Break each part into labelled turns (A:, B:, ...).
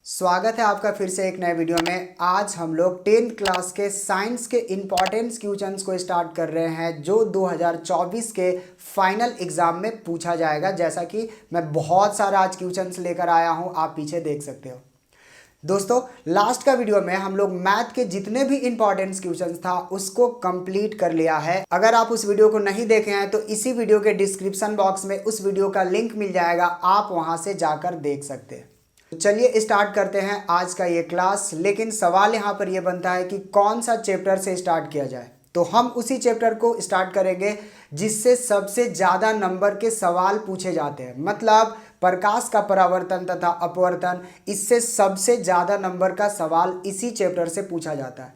A: स्वागत है आपका फिर से एक नए वीडियो में। आज हम लोग 10th क्लास के साइंस के इम्पॉर्टेंस क्वेश्चंस को स्टार्ट कर रहे हैं जो 2024 के फाइनल एग्जाम में पूछा जाएगा। जैसा कि मैं बहुत सारा आज क्वेश्चंस लेकर आया हूं, आप पीछे देख सकते हो। दोस्तों, लास्ट का वीडियो में हम लोग मैथ के जितने भी इंपॉर्टेंस क्वेश्चंस था उसको कंप्लीट कर लिया है। अगर आप उस वीडियो को नहीं देखे हैं तो इसी वीडियो के डिस्क्रिप्शन बॉक्स में उस वीडियो का लिंक मिल जाएगा, आप वहां से जाकर देख सकते हैं। तो चलिए स्टार्ट करते हैं आज का ये क्लास। लेकिन सवाल यहाँ पर ये बनता है कि कौन सा चैप्टर से स्टार्ट किया जाए। तो हम उसी चैप्टर को स्टार्ट करेंगे जिससे सबसे ज़्यादा नंबर के सवाल पूछे जाते हैं। मतलब प्रकाश का परावर्तन तथा अपवर्तन, इससे सबसे ज़्यादा नंबर का सवाल इसी चैप्टर से पूछा जाता है।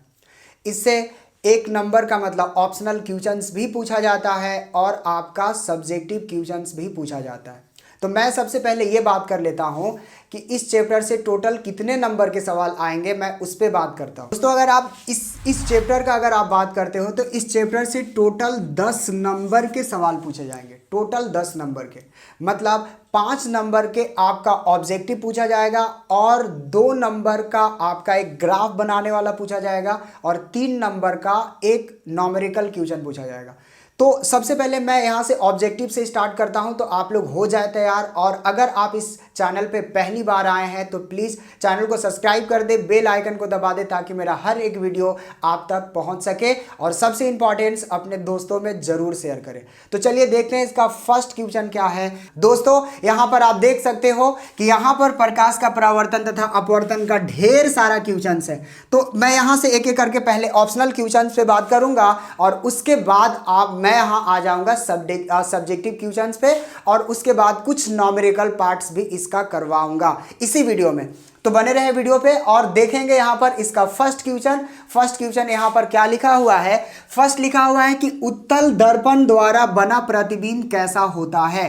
A: इससे एक नंबर का मतलब ऑप्शनल क्वेश्चंस भी पूछा जाता है और आपका सब्जेक्टिव क्वेश्चंस भी पूछा जाता है। तो मैं सबसे पहले ये बात कर लेता हूं कि इस चैप्टर से टोटल कितने नंबर के सवाल आएंगे, मैं उस पर बात करता हूं। दोस्तों, अगर आप इस चैप्टर का अगर आप बात करते हो तो इस चैप्टर से टोटल 10 नंबर के सवाल पूछे जाएंगे। टोटल 10 नंबर के मतलब 5 नंबर के आपका ऑब्जेक्टिव पूछा जाएगा और 2 नंबर का आपका एक ग्राफ बनाने वाला पूछा जाएगा और 3 नंबर का एक न्यूमेरिकल क्वेश्चन पूछा जाएगा। तो सबसे पहले मैं यहाँ से ऑब्जेक्टिव से स्टार्ट करता हूँ, तो आप लोग हो जाए तैयार। और अगर आप इस चैनल पे पहली बार आए हैं तो प्लीज़ चैनल को सब्सक्राइब कर दे, बेल आइकन को दबा दे ताकि मेरा हर एक वीडियो आप तक पहुँच सके। और सबसे इंपॉर्टेंट, अपने दोस्तों में ज़रूर शेयर करें। तो चलिए देखते हैं इसका फर्स्ट क्वेश्चन क्या है। दोस्तों, यहाँ पर आप देख सकते हो कि यहाँ पर प्रकाश का परावर्तन तथा अपवर्तन का ढेर सारा क्वेश्चन है। तो मैं यहाँ से एक एक करके पहले ऑप्शनल क्वेश्चन पे बात करूँगा और उसके बाद मैं यहां आ जाऊंगा सब्जेक्टिव क्वेश्चंस पे और उसके बाद कुछ न्यूमेरिकल पार्ट्स भी इसका करवाऊंगा इसी वीडियो में। तो बने रहे वीडियो पे और देखेंगे यहां पर इसका फर्स्ट क्वेश्चन यहां पर क्या लिखा हुआ है। फर्स्ट लिखा हुआ है कि उत्तल दर्पण द्वारा बना प्रतिबिंब कैसा होता है।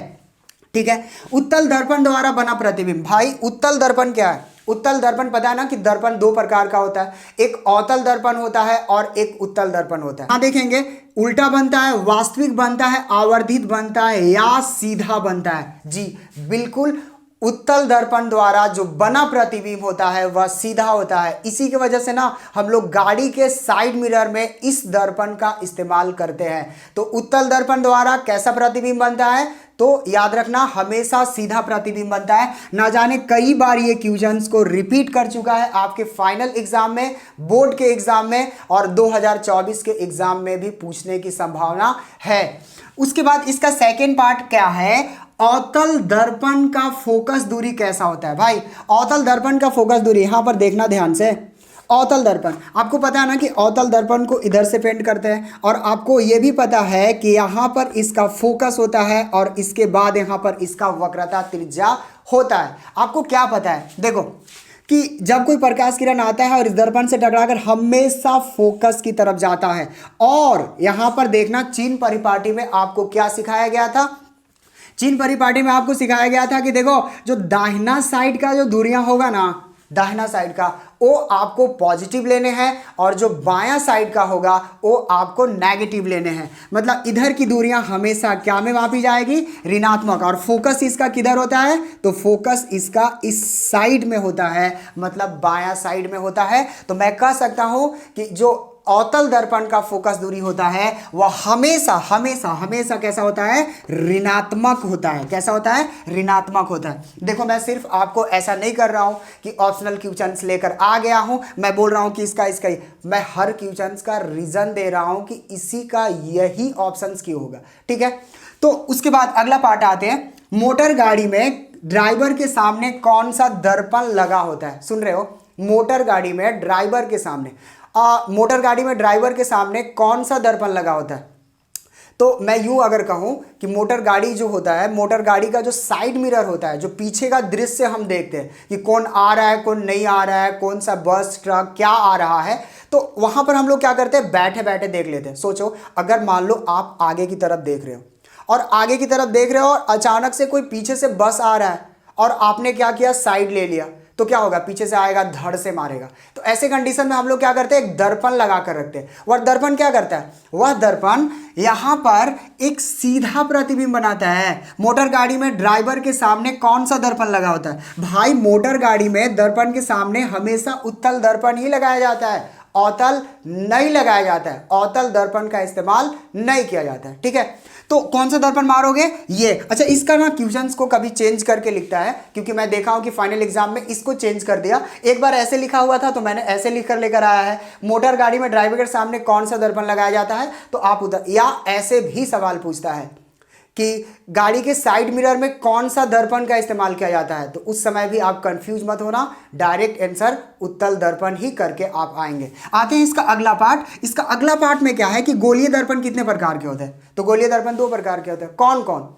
A: ठीक है, उत्तल दर्पण द्वारा बना प्रतिबिंब। भाई, उत्तल दर्पण क्या है? उत्तल दर्पण पता है ना कि दर्पण 2 प्रकार का होता है, एक अवतल दर्पण होता है और एक उत्तल दर्पण होता है। यहां देखेंगे उल्टा बनता है, वास्तविक बनता है, आवर्धित बनता है या सीधा बनता है। जी बिल्कुल, उत्तल दर्पण द्वारा जो बना प्रतिबिंब होता है वह सीधा होता है। इसी की वजह से ना हम लोग गाड़ी के साइड मिरर में इस दर्पण का इस्तेमाल करते हैं। तो उत्तल दर्पण द्वारा कैसा प्रतिबिंब बनता है? तो याद रखना, हमेशा सीधा प्रतिबिंब बनता है। ना जाने कई बार ये क्वेश्चंस को रिपीट कर चुका है आपके फाइनल एग्जाम में, बोर्ड के एग्जाम में और 2024 के एग्जाम में भी पूछने की संभावना है। उसके बाद इसका सेकेंड पार्ट क्या है? अवतल दर्पण का फोकस दूरी कैसा होता है। भाई, अवतल दर्पण का फोकस दूरी यहां पर देखना ध्यान से। अवतल दर्पण, आपको पता है ना कि अवतल दर्पण को इधर से पेंट करते हैं और आपको यह भी पता है कि यहां पर इसका फोकस होता है और इसके बाद यहां पर इसका वक्रता त्रिज्या होता है। आपको क्या पता है? देखो कि जब कोई प्रकाश किरण आता है और इस दर्पण से टकराकर हमेशा फोकस की तरफ जाता है। और यहां पर देखना, चीन परिपाटी में आपको क्या सिखाया गया था? चीन परिपाटी में आपको सिखाया गया था कि देखो, जो दाहिना साइड का जो दूरियां होगा ना, दाहिना साइड का, वो आपको पॉजिटिव लेने हैं और जो बायां साइड का होगा वो आपको नेगेटिव लेने हैं। मतलब इधर की दूरियां हमेशा क्या में मापी जाएगी? ऋणात्मक। और फोकस इसका किधर होता है? तो फोकस इसका इस साइड में होता है, मतलब बायां साइड में होता है। तो मैं कह सकता हूं कि जो अवतल दर्पण का फोकस दूरी होता है वह हमेशा हमेशा हमेशा कैसा होता है? ऋणात्मक होता है। कैसा होता है? ऋणात्मक होता है। देखो, मैं सिर्फ आपको ऐसा नहीं कर रहा हूं कि ऑप्शनल क्वेश्चंस लेकर आ गया हूं, मैं बोल रहा हूं कि इसका ही मैं हर क्वेश्चंस का रीजन दे रहा हूं कि इसी का यही ऑप्शंस क्यों होगा। ठीक है, तो उसके बाद अगला पार्ट आते हैं। मोटर गाड़ी में ड्राइवर के सामने कौन सा दर्पण लगा होता है? सुन रहे हो? मोटर गाड़ी में ड्राइवर के सामने मोटर गाड़ी में ड्राइवर के सामने कौन सा दर्पण लगा होता है? तो मैं यूं अगर कहूं कि मोटर गाड़ी जो होता है, मोटर गाड़ी का जो साइड मिरर होता है, जो पीछे का दृश्य हम देखते हैं कि कौन आ रहा है कौन नहीं आ रहा है, कौन सा बस ट्रक क्या आ रहा है, तो वहां पर हम लोग क्या करते हैं? बैठे बैठे देख लेते हैं। सोचो, अगर मान लो आप आगे की तरफ देख रहे हो और आगे की तरफ देख रहे हो और अचानक से कोई पीछे से बस आ रहा है और आपने क्या किया? साइड ले लिया, तो क्या होगा, पीछे से आएगा धड़ से मारेगा। तो ऐसे कंडीशन में हम लोग क्या करते हैं, एक दर्पण लगा कर रखते हैं। वह दर्पण क्या करता है, वह दर्पण यहां पर एक सीधा प्रतिबिंब बनाता है। मोटर गाड़ी में ड्राइवर के सामने कौन सा दर्पण लगा होता है भाई, मोटर गाड़ी में दर्पण के सामने हमेशा उत्तल दर्पण ही लगाया जाता है, अवतल नहीं लगाया जाता है। अवतल दर्पण का इस्तेमाल नहीं किया जाता है, ठीक है। तो कौन सा दर्पण मारोगे, ये। अच्छा, इसका ना क्वेश्चंस को कभी चेंज करके लिखता है, क्योंकि मैं देखा हूं कि फाइनल एग्जाम में इसको चेंज कर दिया। एक बार ऐसे लिखा हुआ था तो मैंने ऐसे लिख कर लेकर आया है, मोटर गाड़ी में ड्राइवर के सामने कौन सा दर्पण लगाया जाता है, तो आप उधर, या ऐसे भी सवाल पूछता है कि गाड़ी के साइड मिरर में कौन सा दर्पण का इस्तेमाल किया जाता है, तो उस समय भी आप कंफ्यूज मत होना, डायरेक्ट आंसर उत्तल दर्पण ही करके आप आएंगे। आते हैं इसका अगला पार्ट। इसका अगला पार्ट में क्या है कि गोलीय दर्पण कितने प्रकार के होते हैं, तो गोलीय दर्पण 2 प्रकार के होते हैं। कौन कौन,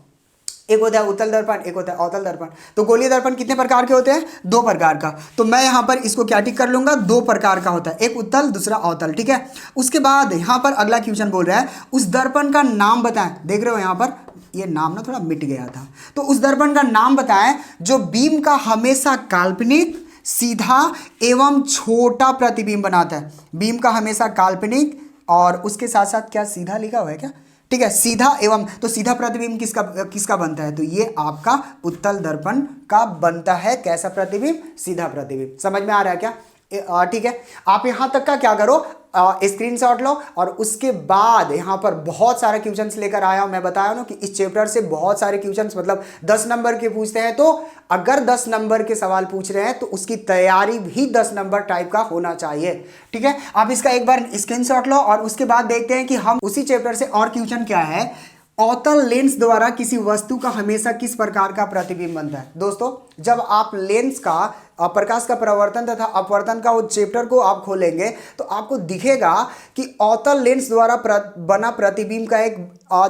A: एक होता है उत्तल दर्पण, एक होता है अवतल दर्पण। तो गोलीय दर्पण कितने प्रकार के होते हैं, 2 प्रकार का। तो मैं यहां पर इसको क्या टिक कर लूंगा, 2 प्रकार का होता है, एक उत्तल दूसरा अवतल, ठीक है। उसके बाद यहां पर अगला क्वेश्चन बोल रहा है, उस दर्पण का नाम बताएं। देख रहे हो यहां पर ये नाम ना थोड़ा मिट गया था, तो उस दर्पण का नाम बताएं जो बीम का हमेशा काल्पनिक, सीधा एवं छोटा प्रतिबिंब बनाता है। बीम का हमेशा काल्पनिक और उसके साथ साथ क्या सीधा लिखा हुआ है क्या, ठीक है, सीधा एवं, तो सीधा प्रतिबिंब किसका बनता है, तो ये आपका उत्तल दर्पण का बनता है। कैसा प्रतिबिंब, सीधा प्रतिबिंब। समझ में आ रहा है क्या, ठीक है। आप यहां तक का क्या करो, स्क्रीनशॉट लो, और उसके बाद यहां पर बहुत सारे क्वेश्चंस लेकर आया हूं। मैं बताया ना कि इस चैप्टर से बहुत सारे क्वेश्चंस, मतलब 10 नंबर के पूछते हैं। तो अगर 10 नंबर के सवाल पूछ रहे हैं तो उसकी तैयारी भी 10 नंबर टाइप का होना चाहिए, ठीक है। आप इसका एक बार स्क्रीनशॉट लो और उसके बाद देखते हैं कि हम उसी चैप्टर से और क्वेश्चन क्या है, अवतल लेंस द्वारा किसी वस्तु का हमेशा किस प्रकार का प्रतिबिंब बनता है। दोस्तों, जब आप लेंस का, प्रकाश का परावर्तन तथा अपवर्तन का वो चैप्टर को आप खोलेंगे तो आपको दिखेगा कि अवतल लेंस द्वारा बना प्रतिबिंब का एक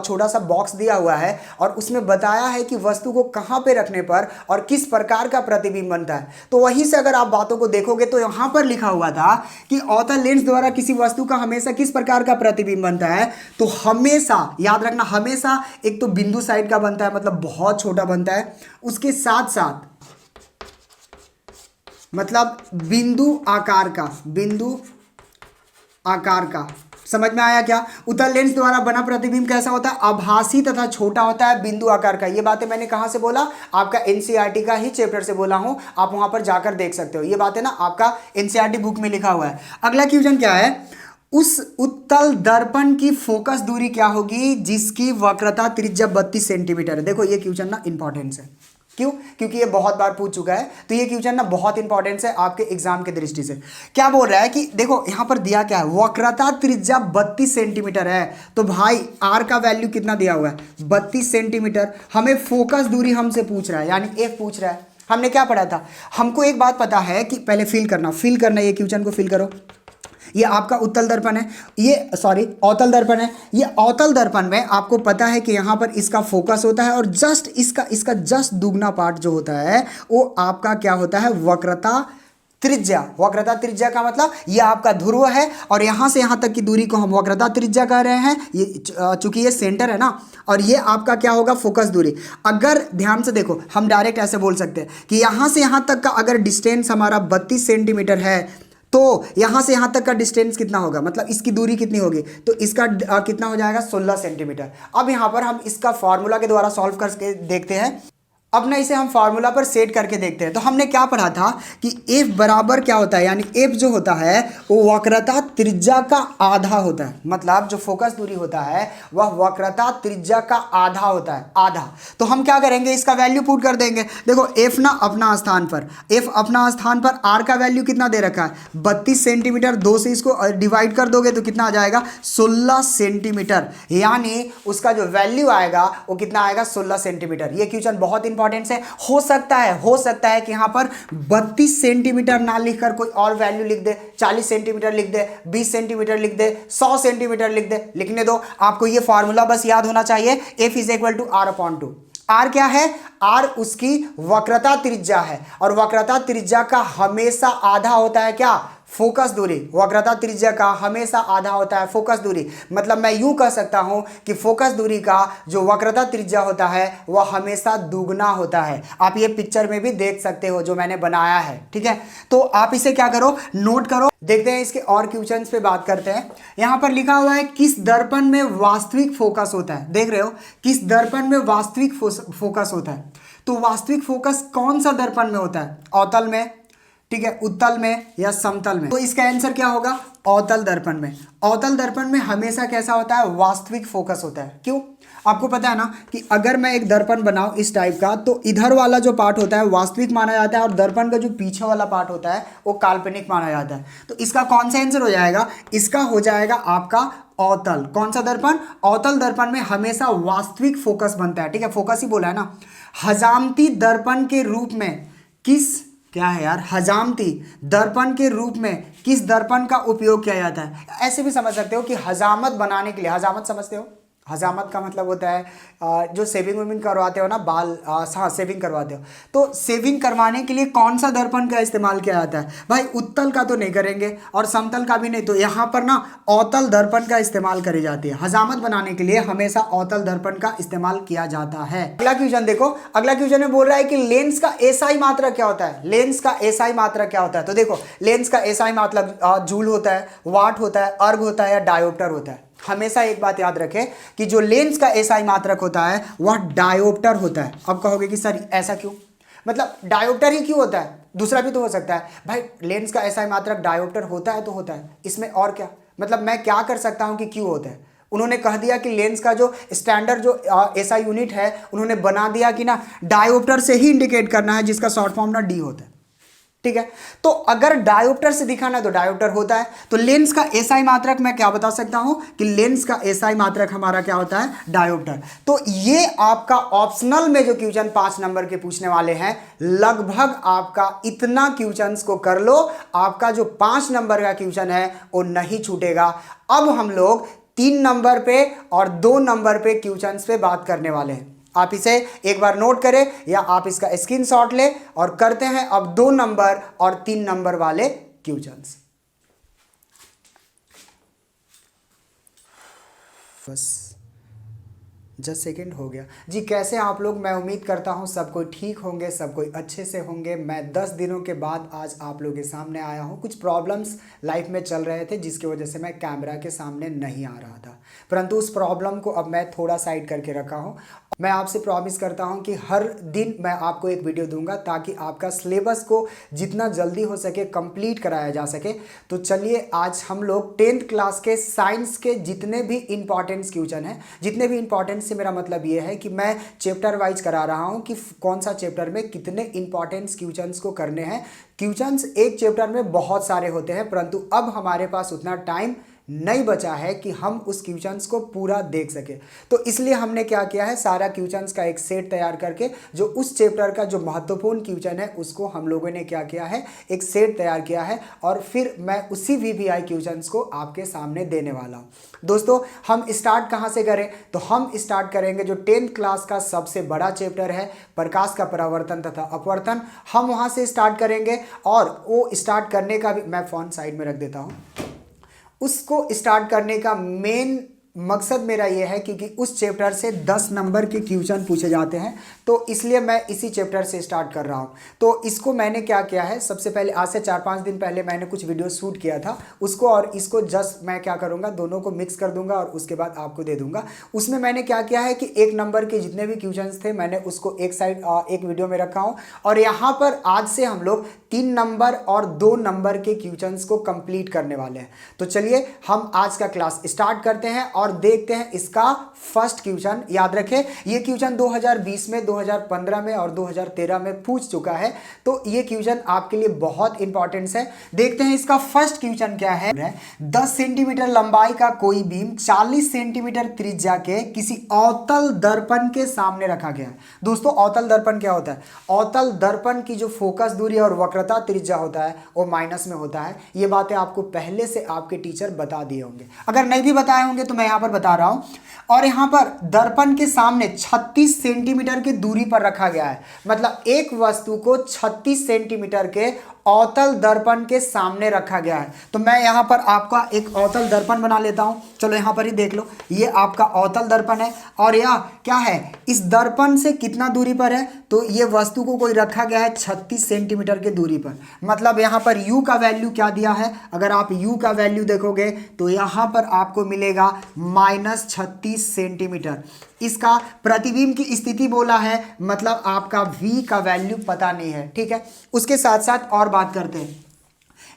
A: छोटा सा बॉक्स दिया हुआ है, और उसमें बताया है कि वस्तु को कहां पे रखने पर और किस प्रकार का प्रतिबिंब बनता है। तो वहीं से अगर आप बातों को देखोगे तो यहां पर लिखा हुआ था कि अवतल लेंस द्वारा किसी वस्तु का हमेशा किस प्रकार का प्रतिबिंब बनता है, तो हमेशा याद रखना, हमेशा एक तो बिंदु साइड का बनता है, मतलब बहुत छोटा बनता है। उसके साथ साथ मतलब बिंदु आकार का, समझ में आया क्या। उत्तल लेंस द्वारा बना प्रतिबिंब कैसा होता है, आभासी तथा छोटा होता है, बिंदु आकार का। ये बातें मैंने कहां से बोला, आपका एनसीईआरटी का ही चैप्टर से बोला हूं, आप वहां पर जाकर देख सकते हो। ये बातें ना आपका एनसीईआरटी बुक में लिखा हुआ है। अगला क्वेश्चन क्या है, उस उत्तल दर्पण की फोकस दूरी क्या होगी जिसकी वक्रता त्रिज्या 32 सेंटीमीटर है। देखो ये क्वेश्चन ना इंपॉर्टेंस है, क्यों, क्योंकि ये बहुत बार पूछ चुका है। तो ये क्वेश्चन ना बहुत इंपॉर्टेंट है आपके एग्जाम के दृष्टि से। क्या बोल रहा है कि देखो यहां पर दिया क्या है, वक्रता त्रिज्या 32 सेंटीमीटर है। तो भाई आर का वैल्यू कितना दिया हुआ है, 32 सेंटीमीटर। हमें फोकस दूरी हमसे पूछ रहा है, यानी एफ पूछ रहा है। हमने क्या पढ़ा था, हमको एक बात पता है कि पहले फिल करना, ये क्वेश्चन को फिल करो। ये आपका उत्तल दर्पण है, ये अवतल दर्पण है। ये अवतल दर्पण में आपको पता है कि यहाँ पर इसका फोकस होता है, और जस्ट इसका जस्ट दुगना पार्ट जो होता है वो आपका क्या होता है, वक्रता त्रिज्या। वक्रता त्रिज्या का मतलब ये आपका ध्रुव है, और यहां से यहां तक की दूरी को हम वक्रता त्रिज्या कह रहे हैं। ये चूंकि ये सेंटर है ना, और ये आपका क्या होगा, फोकस दूरी। अगर ध्यान से देखो, हम डायरेक्ट ऐसे बोल सकते हैं कि यहां से यहां तक का अगर डिस्टेंस हमारा 32 सेंटीमीटर है, तो यहां से यहां तक का डिस्टेंस कितना होगा, मतलब इसकी दूरी कितनी होगी, तो इसका कितना हो जाएगा, 16 सेंटीमीटर। अब यहां पर हम इसका फॉर्मूला के द्वारा सॉल्व करके देखते हैं। अब ना इसे हम फार्मूला पर सेट करके देखते हैं। तो हमने क्या पढ़ा था कि एफ बराबर क्या होता है, यानी एफ जो होता है वो वक्रता त्रिज्या का आधा होता है। मतलब जो फोकस दूरी होता है वह वक्रता त्रिज्या का आधा होता है, आधा। तो हम क्या करेंगे, इसका वैल्यू पुट कर देंगे। देखो एफ ना अपना स्थान पर आर का वैल्यू कितना दे रखा है, 32 सेंटीमीटर। 2 से इसको डिवाइड कर दोगे तो कितना आ जाएगा, 16 सेंटीमीटर। यानी उसका जो वैल्यू आएगा वो कितना आएगा, 16 सेंटीमीटर। ये क्वेश्चन बहुत इंपॉर्टेंट है। हो सकता है कि यहां पर 32 सेंटीमीटर ना लिखकर कोई और वैल्यू लिख दे, 40 सेंटीमीटर लिख दे, 20 सेंटीमीटर लिख दे, 100 सेंटीमीटर लिख दे। लिखने दो, आपको ये फॉर्मूला बस याद होना चाहिए, F is equal to R upon 2। R क्या है, आर उसकी वक्रता त्रिज्या है, और वक्रता त्रिज्या का हमेशा आधा होता है क्या, फोकस दूरी, वक्रता त्रिज्या का हमेशा आधा होता है फोकस दूरी। मतलब मैं यूं कह सकता हूं कि फोकस दूरी का जो वक्रता त्रिज्या होता है वह हमेशा दुगना होता है। आप ये पिक्चर में भी देख सकते हो जो मैंने बनाया है, ठीक है। तो आप इसे क्या करो, नोट करो। देखते हैं इसके और क्वेश्चंस पे बात करते हैं। यहां पर लिखा हुआ है किस दर्पण में वास्तविक फोकस होता है। देख रहे हो, किस दर्पण में वास्तविक फोकस होता है। तो वास्तविक फोकस कौन सा दर्पण में होता है, अवतल में, ठीक है, उत्तल में या समतल में। तो इसका आंसर क्या होगा, अवतल दर्पण में। अवतल दर्पण में हमेशा कैसा होता है, वास्तविक फोकस होता है। क्यों, आपको पता है ना कि अगर मैं एक दर्पण बनाऊं इस टाइप का, तो इधर वाला जो पार्ट होता है वास्तविक माना जाता है और दर्पण का जो पीछे वाला पार्ट होता है वो काल्पनिक माना जाता है। तो इसका कौन सा आंसर हो जाएगा, इसका हो जाएगा आपका अवतल। कौन सा दर्पण, अवतल दर्पण में हमेशा वास्तविक फोकस बनता है, ठीक है, फोकस ही बोला है ना। हजामती दर्पण के रूप में किस, क्या है यार, हजामती दर्पण के रूप में किस दर्पण का उपयोग किया जाता है। ऐसे भी समझ सकते हो कि हजामत बनाने के लिए, हजामत समझते हो, हजामत का मतलब होता है जो सेविंग वेविंग करवाते हो ना, बाल, हाँ सेविंग करवाते हो, तो सेविंग करवाने के लिए कौन सा दर्पण का इस्तेमाल किया जाता है भाई, उत्तल का तो नहीं करेंगे और समतल का भी नहीं, तो यहाँ पर ना अवतल दर्पण का इस्तेमाल करी जाती है। हजामत बनाने के लिए हमेशा अवतल दर्पण का इस्तेमाल किया जाता है। अगला क्वेश्चन देखो, अगला क्वेश्चन में बोल रहा है कि लेंस का एसआई मात्रा क्या होता है। लेंस का एसआई मात्रा क्या होता है, तो देखो लेंस का एसआई मतलब जूल होता है, वाट होता है, अर्ग होता है या डायोप्टर होता है। हमेशा एक बात याद रखें कि जो लेंस का एसआई मात्रक होता है वह डायोप्टर होता है। अब कहोगे कि सर ऐसा क्यों, मतलब डायोप्टर ही क्यों होता है, दूसरा भी तो हो सकता है भाई। लेंस का एसआई मात्रक डायोप्टर होता है तो होता है, इसमें और क्या, मतलब मैं क्या कर सकता हूं कि क्यों होता है। उन्होंने कह दिया कि लेंस का जो स्टैंडर्ड जो एसआई यूनिट है उन्होंने बना दिया कि ना डायोप्टर से ही इंडिकेट करना है, जिसका शॉर्ट फॉर्म ना डी होता है, ठीक है। तो अगर डायोप्टर से दिखाना है तो डायोप्टर होता है। तो लेंस का एसआई मात्रक मैं क्या बता सकता हूं कि लेंस का एसआई मात्रक हमारा क्या होता है, डायोप्टर। तो ये आपका ऑप्शनल में जो क्वेश्चन 5 नंबर के पूछने वाले हैं, लगभग आपका इतना क्वेश्चंस को कर लो, आपका जो 5 नंबर का क्वेश्चन है वो नहीं छूटेगा। अब हम लोग 3 नंबर पे और 2 नंबर पे क्वेश्चंस पे बात करने वाले हैं। आप इसे एक बार नोट करें या आप इसका स्क्रीनशॉट ले और करते हैं अब 2 नंबर और 3 नंबर वाले क्वेश्चंस। बस जस्ट सेकेंड हो गया जी। कैसे आप लोग, मैं उम्मीद करता हूँ सब कोई ठीक होंगे, सब कोई अच्छे से होंगे। मैं 10 दिनों के बाद आज आप लोगों के सामने आया हूँ। कुछ प्रॉब्लम्स लाइफ में चल रहे थे जिसकी वजह से मैं कैमरा के सामने नहीं आ रहा था, परंतु उस प्रॉब्लम को अब मैं थोड़ा साइड करके रखा हूँ। मैं आपसे प्रॉमिस करता हूँ कि हर दिन मैं आपको एक वीडियो दूंगा ताकि आपका सिलेबस को जितना जल्दी हो सके कंप्लीट कराया जा सके। तो चलिए आज हम लोग 10th क्लास के साइंस के जितने भी इंपॉर्टेंट क्वेश्चन हैं, जितने भी इंपॉर्टेंट से मेरा मतलब ये है कि मैं चैप्टर वाइज करा रहा हूँ कि कौन सा चैप्टर में कितने इंपॉर्टेंट क्वेश्चंस को करने हैं। क्वेश्चंस एक चैप्टर में बहुत सारे होते हैं, परंतु अब हमारे पास उतना टाइम नहीं बचा है कि हम उस क्वेश्चंस को पूरा देख सके। तो इसलिए हमने क्या किया है, सारा क्वेश्चंस का एक सेट तैयार करके जो उस चैप्टर का जो महत्वपूर्ण क्वेश्चन है उसको हम लोगों ने क्या किया है, एक सेट तैयार किया है और फिर मैं उसी वीवीआई क्वेश्चंस को आपके सामने देने वाला हूं। दोस्तों हम स्टार्ट कहां से करें, तो हम स्टार्ट करेंगे जो 10th क्लास का सबसे बड़ा चैप्टर है प्रकाश का परावर्तन तथा अपवर्तन, हम वहां से स्टार्ट करेंगे। और वो स्टार्ट करने का भी, मैं फोन साइड में रख देता हूं, उसको स्टार्ट करने का मेन मकसद मेरा यह है क्योंकि उस चैप्टर से 10 नंबर के क्वेश्चन पूछे जाते हैं, तो इसलिए मैं इसी चैप्टर से स्टार्ट कर रहा हूं। तो इसको मैंने क्या किया है, सबसे पहले आज से 4-5 दिन पहले मैंने कुछ वीडियो शूट किया था, उसको और इसको जस्ट मैं क्या करूंगा, दोनों को मिक्स कर दूंगा और उसके बाद आपको दे दूंगा। उसमें मैंने क्या किया है कि 1 नंबर के जितने भी क्वेश्चन थे मैंने उसको एक साइड एक वीडियो में रखा हूँ और यहाँ पर आज से हम लोग 3 नंबर और 2 नंबर के क्वेश्चंस को कंप्लीट करने वाले हैं। तो चलिए हम आज का क्लास स्टार्ट करते हैं और देखते हैं इसका फर्स्ट क्वेश्चन। याद रखें ये क्वेश्चन 2020 में, 2015 में और 2013 में पूछ चुका है, तो ये क्वेश्चन आपके लिए बहुत इंपॉर्टेंट है। देखते हैं इसका फर्स्ट क्वेश्चन क्या है। 10 सेंटीमीटर लंबाई का कोई बीम 40 सेंटीमीटर त्रिज्या के किसी अवतल दर्पण के सामने रखा गया है। दोस्तों अवतल दर्पण क्या होता है, अवतल दर्पण की जो फोकस दूरी और वक्रता त्रिज्या होता है वो माइनस में होता है। ये बातें आपको पहले से आपके टीचर बता दिए होंगे, अगर नहीं भी बताए होंगे तो मैं यहाँ पर बता रहा हूं। और यहां पर दर्पण के सामने 36 सेंटीमीटर की दूरी पर रखा गया है, मतलब एक वस्तु को 36 सेंटीमीटर के अवतल दर्पण के सामने रखा गया है। तो मैं यहाँ पर आपका एक अवतल दर्पण बना लेता हूँ। चलो यहाँ पर ही देख लो, ये आपका अवतल दर्पण है और यह क्या है, इस दर्पण से कितना दूरी पर है, तो ये वस्तु को कोई रखा गया है 36 सेंटीमीटर की दूरी पर। मतलब यहाँ पर u का वैल्यू क्या दिया है, अगर आप u का वैल्यू देखोगे तो यहाँ पर आपको मिलेगा -36 सेंटीमीटर। इसका प्रतिबिंब की स्थिति बोला है, मतलब आपका v का वैल्यू पता नहीं है। ठीक है, उसके साथ साथ और बात करते हैं।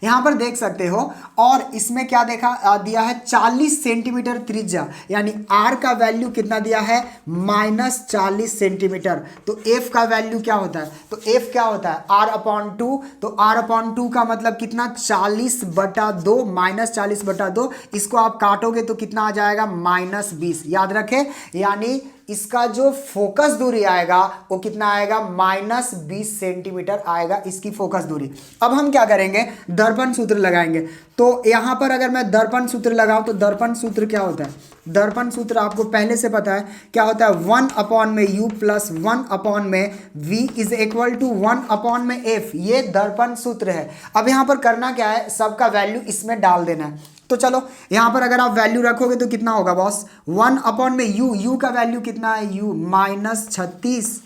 A: यहां पर देख सकते हो, और इसमें क्या देखा दिया है 40 सेंटीमीटर त्रिज्या, यानी r का वैल्यू कितना दिया है -40 सेंटीमीटर। तो f का वैल्यू क्या होता है, तो f क्या होता है r/2। तो r/2 का मतलब कितना 40/2, -40/2। इसको आप काटोगे तो कितना आ जाएगा -20। याद रखें, यानी इसका जो फोकस दूरी आएगा वो कितना आएगा -20 सेंटीमीटर आएगा इसकी फोकस दूरी। अब हम क्या करेंगे, दर्पण सूत्र लगाएंगे। तो यहां पर अगर मैं दर्पण सूत्र लगाऊं तो दर्पण सूत्र क्या होता है, दर्पण सूत्र आपको पहले से पता है क्या होता है, 1/u plus 1/v is equal to 1/f। ये दर्पण सूत्र है। अब यहां पर करना क्या है, सबका वैल्यू इसमें डाल देना है। तो चलो यहां पर अगर आप वैल्यू रखोगे तो कितना होगा बॉस, 1/u का वैल्यू कितना है u -36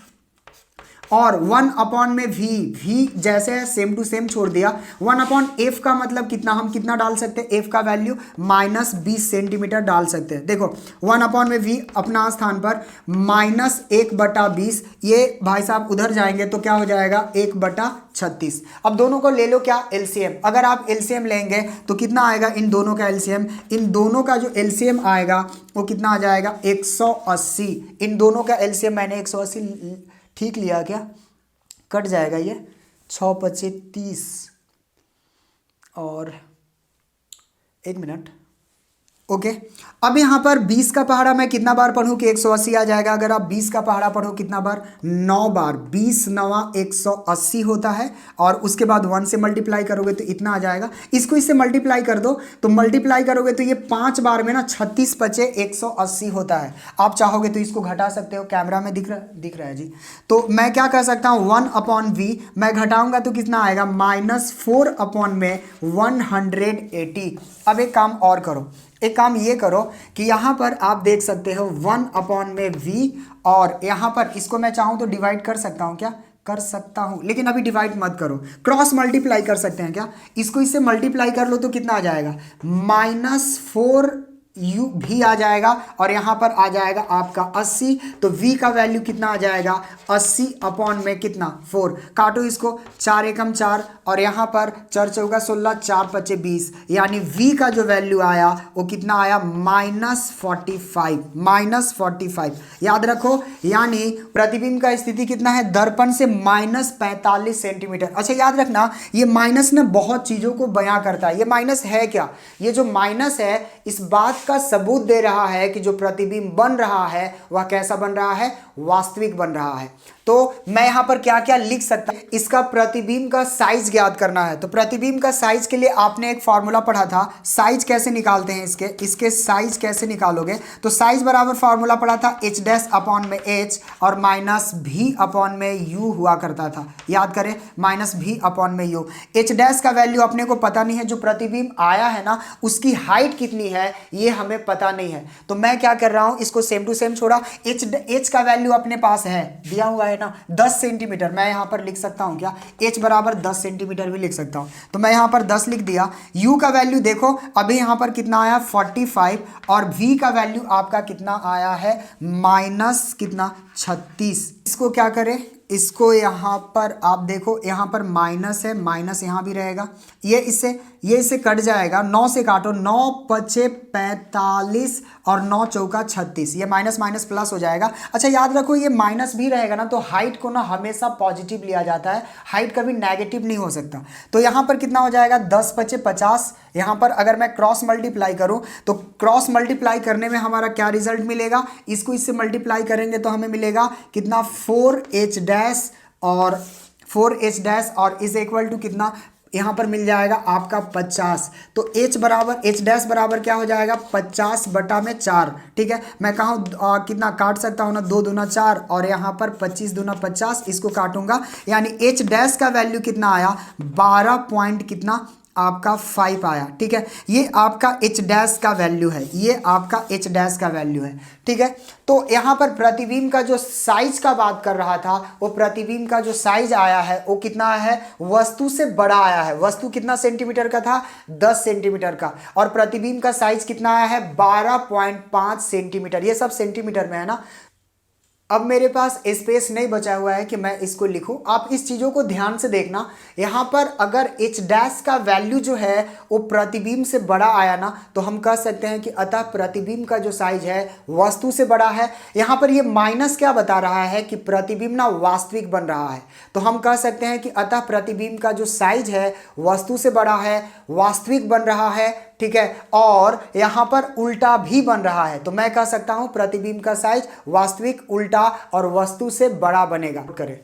A: और 1/v जैसे है सेम टू सेम छोड़ दिया। 1/f का मतलब कितना, हम कितना डाल सकते हैं, f का वैल्यू -20 सेंटीमीटर डाल सकते हैं। देखो 1/v अपना स्थान पर -1/20, ये भाई साहब उधर जाएंगे तो क्या हो जाएगा 1/36। अब दोनों को ले लो क्या एलसीएम। अगर आप एलसीएम लेंगे तो कितना आएगा इन दोनों का एलसीएम, इन दोनों का जो एलसीएम आएगा वो कितना आ जाएगा 180। इन दोनों का एलसीएम मैंने 180 ठीक लिया क्या, कट जाएगा ये 6×5 = 30 और 1 मिनट। ओके, अब यहाँ पर 20 का पहाड़ा मैं कितना बार पढ़ूँ कि 180 आ जाएगा। अगर आप 20 का पहाड़ा पढ़ो कितना बार, 9 बार। 20 9 180 होता है और उसके बाद 1 से मल्टीप्लाई करोगे तो इतना आ जाएगा। इसको इससे मल्टीप्लाई कर दो, तो मल्टीप्लाई करोगे तो ये 5 बार में ना 36 × 180 होता है। आप चाहोगे तो इसको घटा सकते हो, कैमरा में दिख रहा है जी। तो मैं क्या कर सकता हूँ 1/v मैं घटाऊंगा तो कितना आएगा -4/180। अब एक काम और करो, एक काम ये करो कि यहाँ पर आप देख सकते हो 1/v और यहाँ पर इसको मैं चाहूँ तो डिवाइड कर सकता हूँ क्या, कर सकता हूँ, लेकिन अभी डिवाइड मत करो, क्रॉस मल्टीप्लाई कर सकते हैं क्या। इसको इससे मल्टीप्लाई कर लो तो कितना आ जाएगा -4v आ जाएगा और यहाँ पर आ जाएगा आपका 80। तो v का वैल्यू कितना आ जाएगा 80 में कितना 4। काटो इसको, 4 एकम 4 और यहाँ पर 4 चौका 16, 4 पचे 20, यानी v का जो वैल्यू आया वो कितना आया -45। याद रखो, यानी प्रतिबिंब का स्थिति कितना है, दर्पण से -45 सेंटीमीटर। अच्छा याद रखना, ये माइनस ना बहुत चीजों को बयां करता है। ये माइनस है क्या, ये जो माइनस है इस बात का सबूत दे रहा है कि जो प्रतिबिंब बन रहा है वह कैसा बन रहा है, वास्तविक बन रहा है। तो मैं यहां पर क्या क्या लिख सकता हूं, इसका प्रतिबिंब का साइज ज्ञात करना है। तो प्रतिबिंब का साइज के लिए आपने एक फॉर्मूला पढ़ा था, साइज कैसे निकालते हैं इसके साइज कैसे निकालोगे। तो साइज बराबर फॉर्मूला पढ़ा था h' और -v/u हुआ करता था। याद करें, -v/u। h' का वैल्यू अपने को पता नहीं है, जो प्रतिबिंब आया है ना उसकी हाइट कितनी है ये हमें पता नहीं है। तो मैं क्या कर रहा हूं, इसको सेम टू सेम छोड़ा, h का वैल्यू अपने पास है, दिया हुआ है ना 10 सेंटीमीटर। मैं यहां पर लिख सकता हूं क्या, h बराबर 10 सेंटीमीटर भी लिख सकता हूं। तो मैं यहां पर 10 लिख दिया। u का वैल्यू देखो अभी यहां पर कितना आया 45 और v का वैल्यू आपका कितना आया है -36। इसको क्या करें, इसको यहाँ पर आप देखो, यहाँ पर माइनस है, माइनस यहाँ भी रहेगा, ये इससे कट जाएगा। 9 से काटो, 9 पचे 45 और 9 चौका 36, ये माइनस माइनस प्लस हो जाएगा। अच्छा याद रखो, ये माइनस भी रहेगा ना तो हाइट को ना हमेशा पॉजिटिव लिया जाता है, हाइट कभी नेगेटिव नहीं हो सकता। तो यहाँ पर कितना हो जाएगा 10 पचे 50। यहाँ पर अगर मैं क्रॉस मल्टीप्लाई करूँ तो क्रॉस मल्टीप्लाई करने में हमारा क्या रिजल्ट मिलेगा, इसको इससे मल्टीप्लाई करेंगे तो हमें मिलेगा कितना 4h' और 4h' और इज इक्वल टू कितना यहाँ पर मिल जाएगा आपका 50। तो एच डैश बराबर क्या हो जाएगा 50/4। ठीक है, मैं कहाँ कितना काट सकता हूँ ना, 2 दूना 4 और यहाँ पर 25 दूना 50, इसको काटूंगा यानी एच डैश का वैल्यू कितना आया 12 पॉइंट कितना आपका 5 आया। ठीक है, ये आपका एच डैश का वैल्यू है, ये आपका एच डैश का वैल्यू है। ठीक है, तो यहाँ पर प्रतिबिंब का जो साइज का बात कर रहा था, वो प्रतिबिंब का जो साइज आया है वो कितना है, वस्तु से बड़ा आया है। वस्तु कितना सेंटीमीटर का था 10 सेंटीमीटर का, और प्रतिबिंब का साइज कितना आया है 12.5 सेंटीमीटर। ये सब सेंटीमीटर में है ना। अब मेरे पास स्पेस नहीं बचा हुआ है कि मैं इसको लिखूं, आप इस चीज़ों को ध्यान से देखना। यहाँ पर अगर एच डैश का वैल्यू जो है वो प्रतिबिंब से बड़ा आया ना, तो हम कह सकते हैं कि अतः प्रतिबिंब का जो साइज है वस्तु से बड़ा है। यहाँ पर ये माइनस क्या बता रहा है कि प्रतिबिंब ना वास्तविक बन रहा है, तो हम कह सकते हैं कि अतः प्रतिबिंब का जो साइज है वस्तु से बड़ा है, वास्तविक बन रहा है। ठीक है, और यहां पर उल्टा भी बन रहा है, तो मैं कह सकता हूं प्रतिबिंब का साइज वास्तविक, उल्टा और वस्तु से बड़ा बनेगा। करें,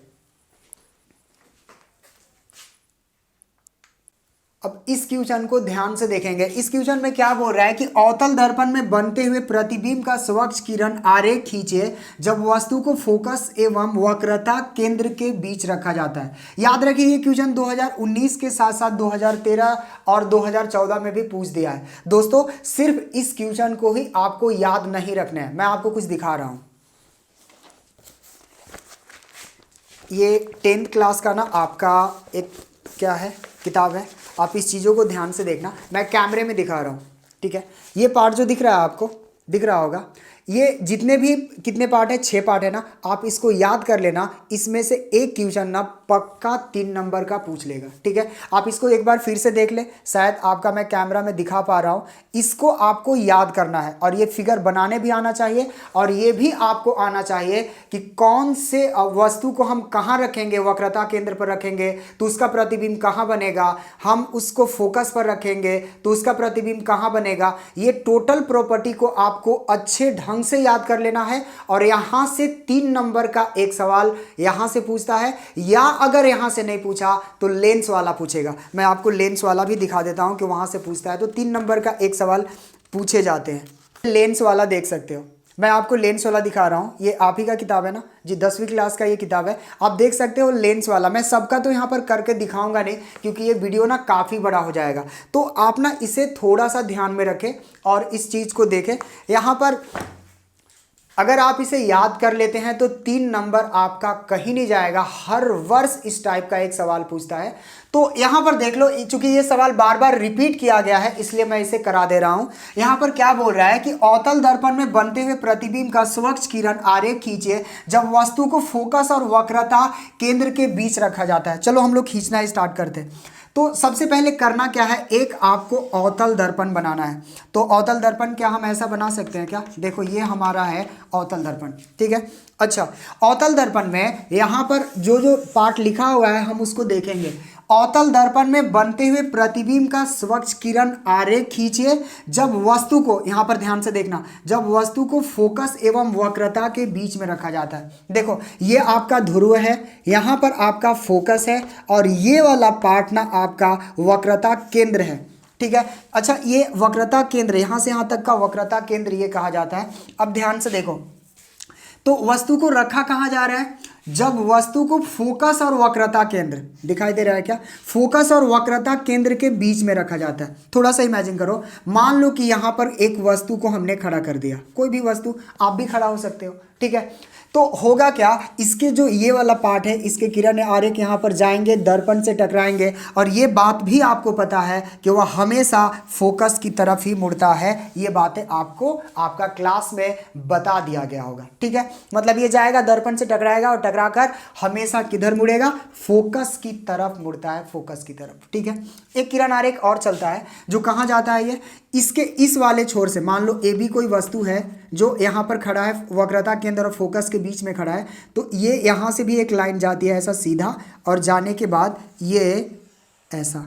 A: अब इस क्वेश्चन को ध्यान से देखेंगे। इस क्वेश्चन में क्या बोल रहा है कि अवतल दर्पण में बनते हुए प्रतिबिंब का स्वच्छ किरण आरेख खींचे जब वस्तु को फोकस एवं वक्रता केंद्र के बीच रखा जाता है। याद रखिए ये क्वेश्चन 2019 के साथ साथ 2013 और 2014 में भी पूछ दिया है। दोस्तों सिर्फ इस क्वेश्चन को ही आपको याद नहीं रखना है, मैं आपको कुछ दिखा रहा हूं। ये 10th क्लास का ना आपका एक क्या है किताब है, आप इस चीज़ों को ध्यान से देखना, मैं कैमरे में दिखा रहा हूँ। ठीक है, ये पार्ट जो दिख रहा है आपको, दिख रहा होगा, ये जितने भी कितने पार्ट है 6 पार्ट है ना, आप इसको याद कर लेना। इसमें से एक क्वेश्चन ना पक्का 3 नंबर का पूछ लेगा। ठीक है, आप इसको एक बार फिर से देख ले, शायद आपका मैं कैमरा में दिखा पा रहा हूँ। इसको आपको याद करना है और ये फिगर बनाने भी आना चाहिए, और ये भी आपको आना चाहिए कि कौन से वस्तु को हम कहाँ रखेंगे, वक्रता केंद्र पर रखेंगे तो उसका प्रतिबिंब कहाँ बनेगा, हम उसको फोकस पर रखेंगे तो उसका प्रतिबिंब कहाँ बनेगा। ये टोटल प्रॉपर्टी को आपको अच्छे ढंग से याद कर लेना है। और यहां से 3 नंबर का एक सवाल यहां से पूछता है, या अगर यहां से नहीं पूछा तो लेंस वाला पूछेगा। मैं आपको लेंस वाला भी दिखा देता हूं कि वहां से पूछता है, तो 3 नंबर का एक सवाल पूछे जाते हैं। लेंस वाला देख सकते हो, मैं आपको लेंस वाला दिखा रहा हूं, ये आप ही का किताब है ना जी, 10वीं क्लास का ये किताब है, आप देख सकते हो लेंस वाला। मैं सबका तो यहां पर करके दिखाऊंगा नहीं क्योंकि ये वीडियो ना काफ़ी बड़ा हो जाएगा, तो आप ना इसे थोड़ा सा ध्यान में रखें और इस चीज़ को देखें। यहां पर अगर आप इसे याद कर लेते हैं तो 3 नंबर आपका कहीं नहीं जाएगा। हर वर्ष इस टाइप का एक सवाल पूछता है। तो यहां पर देख लो, चूंकि ये सवाल बार बार रिपीट किया गया है इसलिए मैं इसे करा दे रहा हूं। यहां पर क्या बोल रहा है कि अवतल दर्पण में बनते हुए प्रतिबिंब का स्वच्छ किरण आरेख खींचे जब वस्तु को फोकस और वक्रता केंद्र के बीच रखा जाता है। चलो हम लोग खींचना स्टार्ट करते हैं। तो सबसे पहले करना क्या है, एक आपको अवतल दर्पण बनाना है। तो अवतल दर्पण क्या हम ऐसा बना सकते हैं क्या, देखो ये हमारा है अवतल दर्पण। ठीक है, अच्छा अवतल दर्पण में यहाँ पर जो जो पार्ट लिखा हुआ है हम उसको देखेंगे। अवतल दर्पण में बनते हुए प्रतिबिंब का स्वच्छ किरण आरेख खींचिए जब वस्तु को, यहाँ पर ध्यान से देखना, जब वस्तु को फोकस एवं वक्रता के बीच में रखा जाता है। देखो ये आपका ध्रुव है, यहाँ पर आपका फोकस है और ये वाला पार्ट ना आपका वक्रता केंद्र है। ठीक है, अच्छा ये वक्रता केंद्र, यहाँ से यहाँ तक का वक्रता केंद्र ये कहा जाता है। अब ध्यान से देखो, तो वस्तु को रखा कहाँ जा रहा है, जब वस्तु को फोकस और वक्रता केंद्र दिखाई दे रहा है क्या, फोकस और वक्रता केंद्र के बीच में रखा जाता है। थोड़ा सा इमेजिन करो, मान लो कि यहाँ पर एक वस्तु को हमने खड़ा कर दिया, कोई भी वस्तु, आप भी खड़ा हो सकते हो। ठीक है, तो होगा क्या, इसके जो ये वाला पार्ट है इसके किरण आरेख यहाँ पर जाएंगे, दर्पण से टकराएंगे, और ये बात भी आपको पता है कि वह हमेशा फोकस की तरफ ही मुड़ता है। ये बातें आपको आपका क्लास में बता दिया गया होगा। ठीक है, मतलब ये जाएगा दर्पण से टकराएगा और टकराकर हमेशा किधर मुड़ेगा, फोकस की तरफ मुड़ता है, फोकस की तरफ। ठीक है, एक किरण आरेख और चलता है जो कहाँ जाता है, ये इसके इस वाले छोर से, मान लो ए भी कोई वस्तु है जो यहाँ पर खड़ा है, वक्रता केंद्र और फोकस के बीच में खड़ा है, तो ये यहाँ से भी एक लाइन जाती है ऐसा सीधा, और जाने के बाद ये ऐसा।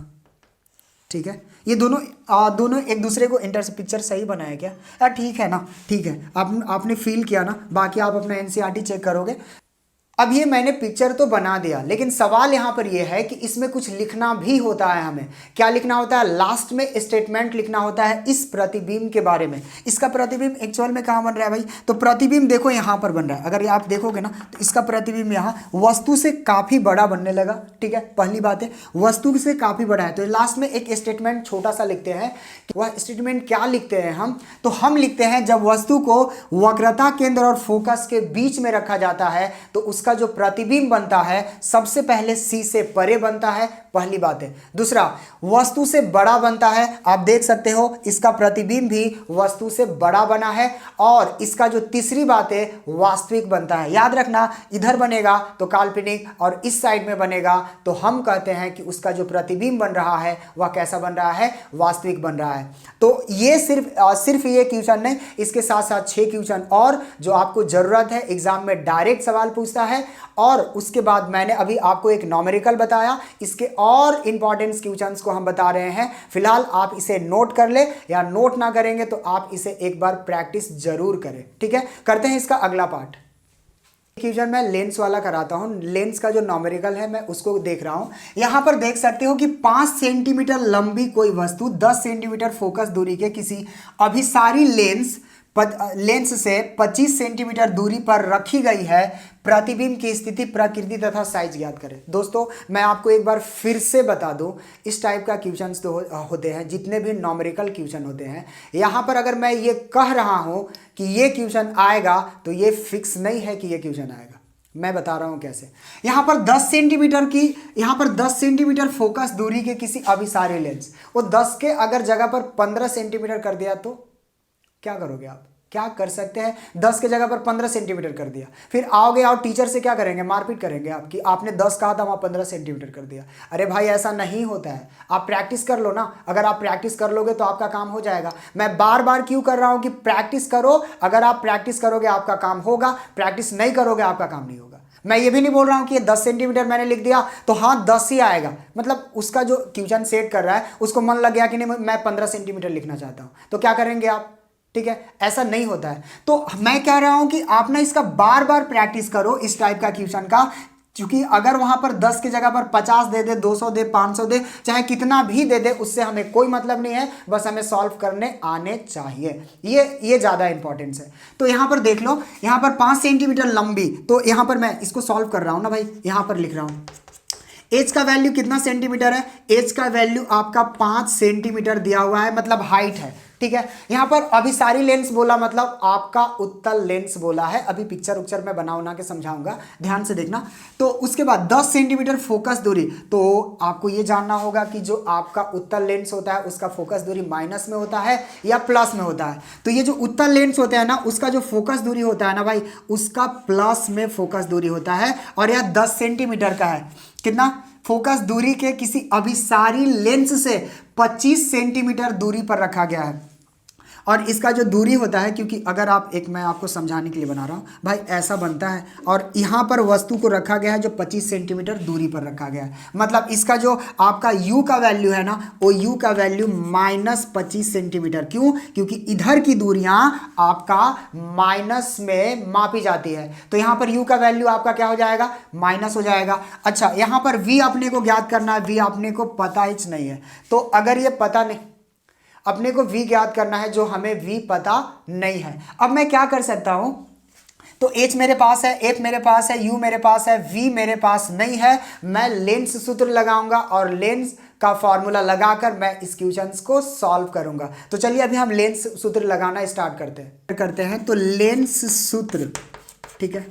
A: ठीक है, ये दोनों एक दूसरे को इंटरसेक्ट, पिक्चर सही बनाया क्या यार, ठीक है ना, ठीक है, आपने फील किया ना, बाकी आप अपना एनसीईआरटी चेक करोगे। अब ये मैंने पिक्चर तो बना दिया, लेकिन सवाल यहाँ पर ये है कि इसमें कुछ लिखना भी होता है। हमें क्या लिखना होता है? लास्ट में स्टेटमेंट लिखना होता है इस प्रतिबिंब के बारे में। इसका प्रतिबिंब एक्चुअल में कहाँ बन रहा है भाई? तो प्रतिबिंब देखो यहाँ पर बन रहा है। अगर आप देखोगे ना तो इसका प्रतिबिंब यहाँ वस्तु से काफ़ी बड़ा बनने लगा। ठीक है, पहली बात है वस्तु से काफ़ी बड़ा है। तो लास्ट में एक स्टेटमेंट छोटा सा लिखते हैं। वह स्टेटमेंट क्या लिखते हैं हम? तो हम लिखते हैं जब वस्तु को वक्रता केंद्र और फोकस के बीच में रखा जाता है तो उसका जो प्रतिबिंब बनता है सबसे पहले सी से परे बनता है, पहली बात है। दूसरा, वस्तु से बड़ा बनता है। आप देख सकते हो इसका प्रतिबिंब भी वस्तु से बड़ा बना है। और इसका जो तीसरी बात है वास्तविक बनता है। याद रखना, इधर बनेगा तो काल्पनिक और इस साइड में बनेगा तो हम कहते हैं कि उसका जो प्रतिबिंब बन रहा है वह कैसा बन रहा है? वास्तविक बन रहा है। तो ये सिर्फ ये क्वेश्चन नहीं, इसके साथ साथ 6 क्वेश्चन और जो आपको जरूरत है, एग्जाम में डायरेक्ट सवाल पूछता है। और उसके बाद मैंने अभी आपको एक न्यूमेरिकल बताया, इसके और इंपॉर्टेंट क्वेश्चंस को हम बता रहे हैं। फिलहाल आप इसे नोट कर ले, या नोट ना करेंगे तो आप इसे एक बार प्रैक्टिस जरूर करें। ठीक है, करते हैं इसका अगला पार्ट। क्वेश्चन मैं लेंस वाला कराता हूं। लेंस का जो न्यूमेरिकल है मैं उसको देख रहा हूं। यहां पर देख सकते हो कि 5 सेंटीमीटर लंबी कोई वस्तु 10 सेंटीमीटर फोकस दूरी के किसी अभिसारी लेंस से 25 सेंटीमीटर दूरी पर रखी गई है। प्रतिबिंब की स्थिति, प्रकृति तथा साइज ज्ञात करें। दोस्तों मैं आपको एक बार फिर से बता दूं, इस टाइप का क्वेश्चंस तो होते हैं, जितने भी न्यूमेरिकल क्वेश्चन होते हैं। यहां पर अगर मैं ये कह रहा हूं कि ये क्वेश्चन आएगा तो ये फिक्स नहीं है कि ये क्वेश्चन आएगा। मैं बता रहा हूं कैसे। यहां पर 10 सेंटीमीटर फोकस दूरी के किसी अभिसारी लेंस, वो 10 के अगर जगह पर 15 सेंटीमीटर कर दिया तो क्या करोगे आप? क्या कर सकते हैं? 10 के जगह पर 15 सेंटीमीटर कर दिया, फिर आओगे और टीचर से क्या करेंगे? मारपीट करेंगे आपकी, आपने 10 कहा था वहां 15 सेंटीमीटर कर दिया। अरे भाई ऐसा नहीं होता है, आप प्रैक्टिस कर लो ना। अगर आप प्रैक्टिस कर लोगे तो आपका काम हो जाएगा। मैं बार बार क्यों कर रहा हूं कि प्रैक्टिस करो। अगर आप प्रैक्टिस करोगे आपका काम होगा, प्रैक्टिस नहीं करोगे आपका काम नहीं होगा। मैं ये भी नहीं बोल रहा हूं कि ये 10 सेंटीमीटर मैंने लिख दिया तो हाँ 10 ही आएगा, मतलब उसका जो क्वेश्चन सेट कर रहा है उसको मन लग गया कि नहीं मैं 15 सेंटीमीटर लिखना चाहता हूं, तो क्या करेंगे आप? ठीक है, ऐसा नहीं होता है। तो मैं कह रहा हूं कि आप ना इसका बार बार प्रैक्टिस करो इस टाइप का क्वेश्चन का, क्योंकि अगर वहां पर 10 की जगह पर 50 दे दे, 200 दे, 500 दे, चाहे कितना भी दे दे, उससे हमें कोई मतलब नहीं है, बस हमें सॉल्व करने आने चाहिए। ये ज्यादा इंपॉर्टेंस है। तो यहां पर देख लो, यहां पर 5 सेंटीमीटर लंबी, तो यहां पर मैं इसको सॉल्व कर रहा हूं ना भाई, यहां पर लिख रहा हूं एच का वैल्यू कितना सेंटीमीटर है? एच का वैल्यू आपका 5 सेंटीमीटर दिया हुआ है, मतलब हाइट है। ठीक है, यहां पर अभिसारी लेंस बोला मतलब आपका उत्तल लेंस बोला है। अभी पिक्चर में बना के समझाऊंगा, ध्यान से देखना। तो उसके बाद 10 सेंटीमीटर फोकस दूरी, तो आपको यह जानना होगा कि जो आपका उत्तल लेंस होता है उसका फोकस दूरी माइनस में होता है या प्लस में होता है। तो ये जो उत्तल लेंस होता है ना, उसका जो फोकस दूरी होता है ना भाई, उसका प्लस में फोकस दूरी होता है। और यह 10 सेंटीमीटर का है। कितना? फोकस दूरी के किसी अभिसारी लेंस से 25 सेंटीमीटर दूरी पर रखा गया है। और इसका जो दूरी होता है, क्योंकि अगर आप मैं आपको समझाने के लिए बना रहा हूं भाई, ऐसा बनता है और यहां पर वस्तु को रखा गया है जो 25 सेंटीमीटर दूरी पर रखा गया है। मतलब इसका जो आपका u का वैल्यू है ना, वो u का वैल्यू -25 सेंटीमीटर। क्यों? क्योंकि इधर की दूरियां आपका माइनस में मापी जाती है, तो यहां पर u का वैल्यू आपका क्या हो जाएगा? माइनस हो जाएगा। अच्छा, यहां पर v अपने को ज्ञात करना है, v अपने को पता ही नहीं है। तो अगर ये पता नहीं, अपने को v ज्ञात करना है जो हमें v पता नहीं है। अब मैं क्या कर सकता हूं? तो h मेरे पास है, f मेरे पास है, u मेरे पास है, v मेरे पास नहीं है। मैं लेंस सूत्र लगाऊंगा और लेंस का फॉर्मूला लगाकर मैं इस क्वेश्चन को सॉल्व करूंगा। तो चलिए अभी हम लेंस सूत्र लगाना स्टार्ट करते हैं। तो लेंस सूत्र, ठीक है,